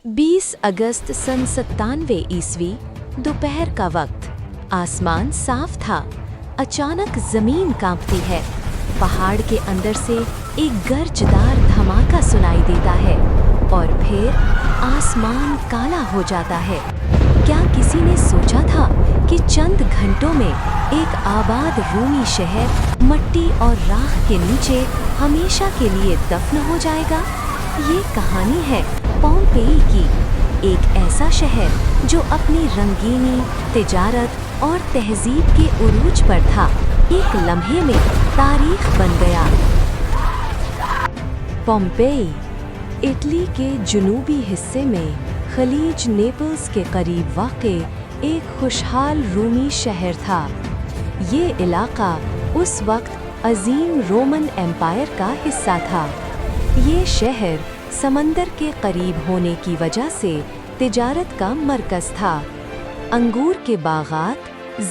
20 अगस्त सन 97 ईस्वी दोपहर का वक्त। आसमान साफ था। अचानक जमीन कांपती है। पहाड़ के अंदर से एक गर्जदार धमाका सुनाई देता है और फिर आसमान काला हो जाता है। क्या किसी ने सोचा था कि चंद घंटों में एक आबाद रूमी शहर मट्टी और राख के नीचे हमेशा के लिए दफन हो जाएगा? ये कहानी है पोम्पेई की, एक ऐसा शहर जो अपनी रंगीनी, तिजारत और तहजीब के उरूज पर था। एक लम्हे में तारीख बन गया। पोम्पेई इटली के जुनूबी हिस्से में खलीज नेपल्स के करीब वाक़े एक खुशहाल रूमी शहर था। ये इलाका उस वक्त अजीम रोमन एम्पायर का हिस्सा था। ये शहर समंदर के करीब होने की वजह से तिजारत का मरकज़ था। अंगूर के बागात,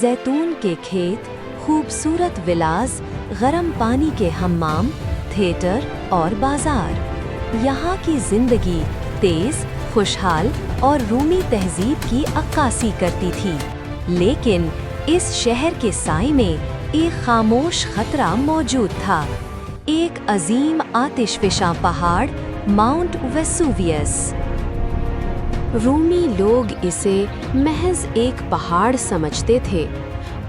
जैतून के खेत, खूबसूरत विलास, गरम पानी के हम्माम, थिएटर और बाजार। यहाँ की ज़िंदगी तेज़, खुशहाल और रूमी तहजीब की अक्कासी करती थी। लेकिन इस शहर के साए में एक खामोश खतरा मौजूद था। एक अजीम आतिशफिशां पहाड़, माउंट वेसुवियस। रूमी लोग इसे महज एक पहाड़ समझते थे।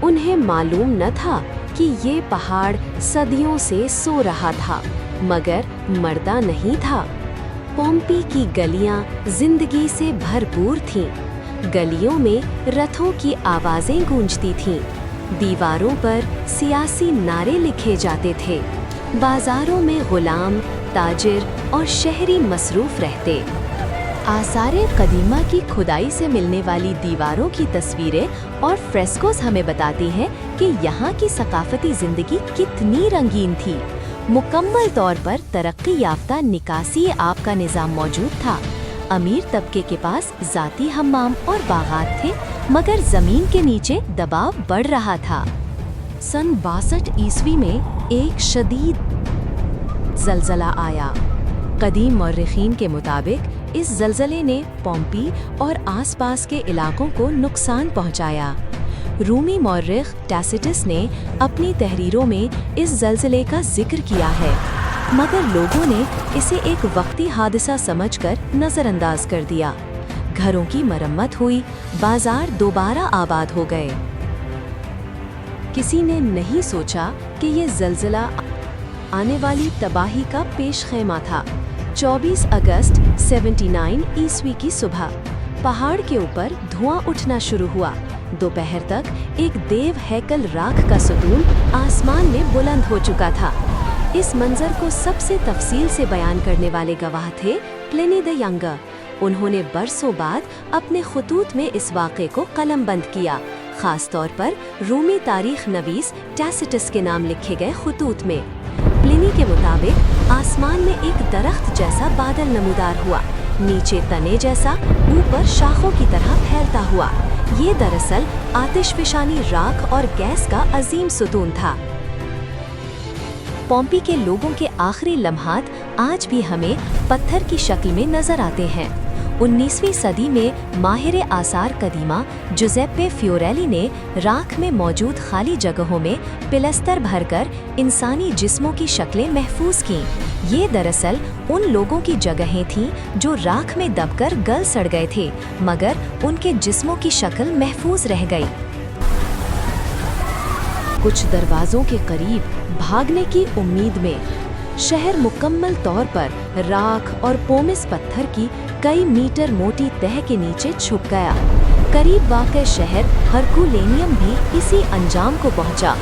उन्हें मालूम न था कि ये पहाड़ सदियों से सो रहा था, मगर मरदा नहीं था। पोम्पेई की गलियां जिंदगी से भरपूर थीं। गलियों में रथों की आवाजें गूंजती थीं। दीवारों पर सियासी नारे लिखे जाते थे। बाजारों में गुलाम, ताजिर और शहरी मसरूफ रहते। आसारे कदीमा की खुदाई से मिलने वाली दीवारों की तस्वीरें और फ्रेस्कोस हमें बताती हैं कि यहाँ की सकाफती जिंदगी कितनी रंगीन थी। मुकम्मल तौर पर तरक्की याफ्ता निकासी आब का निज़ाम मौजूद था। अमीर तबके के पास ज़ाती हम्माम और बागात थे, मगर ज़मीन के नीचे दबाव बढ़ रहा था। सन 62 ईस्वी में एक शदीद ज़लज़ला आया। कदीम मौर्रिखीन के मुताबिक इस ज़लज़ले ने पोम्पेई और आसपास के इलाकों को नुकसान पहुंचाया। रूमी मौर्रिख टैसिटस ने अपनी तहरीरों में इस ज़लज़ले का जिक्र किया है, मगर लोगों ने इसे एक वक्ती हादसा समझकर नज़रअंदाज कर दिया। घरों की मरम्मत हुई, बाजार दोबारा आबाद हो गए। किसी ने नहीं सोचा कि ये ज़लज़ला आने वाली तबाही का पेशखेमा था। 24 अगस्त 79 ईस्वी की सुबह पहाड़ के ऊपर धुआं उठना शुरू हुआ। दोपहर तक एक देव हैकल राख का सतून आसमान में बुलंद हो चुका था। इस मंजर को सबसे तफसील से बयान करने वाले गवाह थे प्लिनी द यंगर। उन्होंने बरसों बाद अपने खुतूत में इस वाक़े को कलमबंद किया, खास तौर पर रूमी तारीख नवीस टैसिटस के नाम लिखे गए खुतूत में। प्लिनी के मुताबिक आसमान में एक दरख्त जैसा बादल नमूदार हुआ, नीचे तने जैसा, ऊपर शाखों की तरह फैलता हुआ। ये दरअसल आतिशफिशानी राख और गैस का अजीम सुतून था। पोम्पेई के लोगों के आखिरी लम्हात आज भी हमें पत्थर की शक्ल में नजर आते हैं। 19वीं सदी में माहिर आसार कदीमा जुज़ेप्पे फियोरेली ने राख में मौजूद खाली जगहों में पिलस्तर भरकर इंसानी जिस्मों की शक्लें महफूज कीं। ये दरअसल उन लोगों की जगहें थीं जो राख में दबकर गल सड़ गए थे, मगर उनके जिस्मों की शक्ल महफूज रह गई। कुछ दरवाजों के करीब भागने की उम्मीद में शहर मुकम्मल तौर पर राख और पोमिस पत्थर की कई मीटर मोटी तह के नीचे छुप गया। करीब वाक़े शहर हरकुलेनियम भी इसी अंजाम को पहुंचा।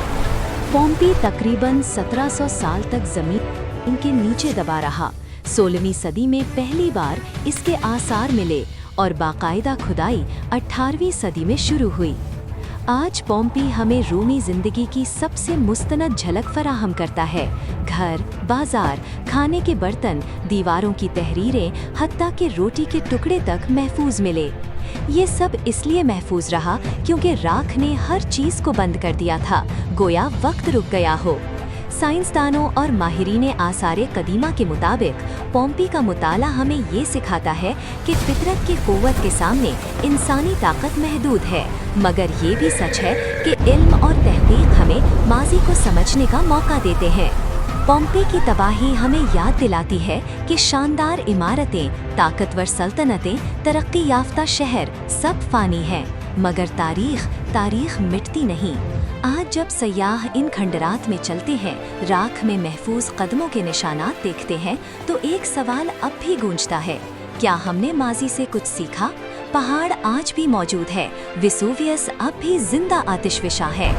पोम्पेई तकरीबन 1700 साल तक जमीन इनके नीचे दबा रहा। 16वीं सदी में पहली बार इसके आसार मिले और बाकायदा खुदाई 18वीं सदी में शुरू हुई। आज पोम्पेई हमें रूमी जिंदगी की सबसे मुस्तनद झलक फराहम करता है। घर, बाजार, खाने के बर्तन, दीवारों की तहरीरें, हत्ता के रोटी के टुकड़े तक महफूज मिले। ये सब इसलिए महफूज रहा क्योंकि राख ने हर चीज को बंद कर दिया था, गोया वक्त रुक गया हो। साइंसदानों और माहिरीन आसारे कदीमा के मुताबिक पोम्पी का मुताला हमें ये सिखाता है कि फितरत की क़ुव्वत के सामने इंसानी ताकत महदूद है, मगर ये भी सच है कि इल्म और तहकीक हमें माजी को समझने का मौका देते हैं। पोम्पी की तबाही हमें याद दिलाती है कि शानदार इमारतें, ताकतवर सल्तनतें, तरक्की याफ्ता शहर सब फ़ानी हैं, मगर तारीख़ मिटती नहीं। आज जब सयाह इन खंडरात में चलते हैं, राख में महफूज कदमों के निशानात देखते हैं, तो एक सवाल अब भी गूंजता है, क्या हमने माजी से कुछ सीखा? पहाड़ आज भी मौजूद है, वेसुवियस अब भी जिंदा आतिशफिशा है।